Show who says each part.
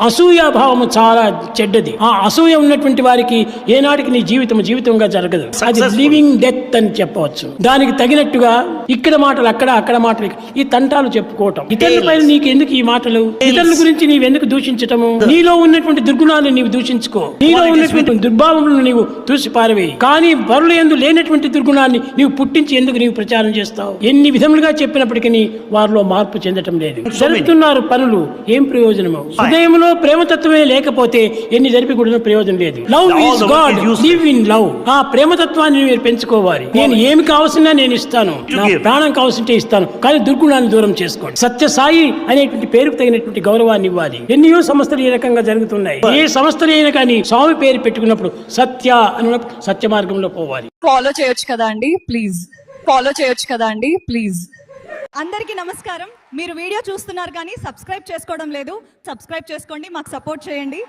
Speaker 1: అసూయాభావము చాలా చెడ్డది. ఆ అసూయ ఉన్నటువంటి వారికి ఏనాటికి నీ జీవితంగా జరగదు. అది లివింగ్ డెత్ అని చెప్పవచ్చు. దానికి తగినట్టుగా ఇక్కడ మాటలు అక్కడ మాటలు ఈ తంటాలు చెప్పుకోవటం. ఇతరుల పైన నీకు ఎందుకు ఈ మాటలు? ఇతరుల గురించి నీవెందుకు దూషించటము? నీలో ఉన్నటువంటి దుర్గుణాలను నీవు దూషించుకో, నీలో ఉన్నటువంటి దుర్భావములను నీవు తూసి పారవేయి. కానీ పరుల యందు లేనటువంటి దుర్గుణాన్ని నీవు పుట్టించి ఎందుకు నీవు ప్రచారం చేస్తావు? ఎన్ని విధములుగా చెప్పినప్పటికీ వారిలో మార్పు చెందటం లేదు. జరుపుతున్నారు పనులు, ఏం ప్రయోజనము? హృదయంలో ప్రేమతత్వమే లేకపోతే ఎన్ని జరిపి కూడా ప్రయోజనం లేదు. Love is God, live in love. ఆ ప్రేమతత్వాన్ని మీరు పెంచుకోవాలి. నేను ఏమి కావాల్సినా నేను ఇస్తాను, నా ప్రాణం కావాల్సింటే ఇస్తాను, కానీ దుర్గుణాన్ని దూరం చేసుకోండి. సత్యసాయి అనేటువంటి పేరుకు తగినటువంటి గౌరవాన్ని ఇవ్వాలి. ఎన్నో సంస్థలు ఈ రకంగా జరుగుతున్నాయి. ఏ సంస్థలు అయినా కానీ స్వామి పేరు పెట్టుకున్నప్పుడు సత్య అన్నప్పుడు సత్య మార్గంలో పోవాలి.
Speaker 2: ఫాలో చేయొచ్చు కదా అండి ప్లీజ్, ఫాలో చేయొచ్చు కదా అండి ప్లీజ్.
Speaker 3: అందరికీ నమస్కారం. మీరు వీడియో చూస్తున్నారు కానీ సబ్స్క్రైబ్ చేసుకోవడం లేదు. సబ్స్క్రైబ్ చేసుకోండి, మాకు సపోర్ట్ చేయండి.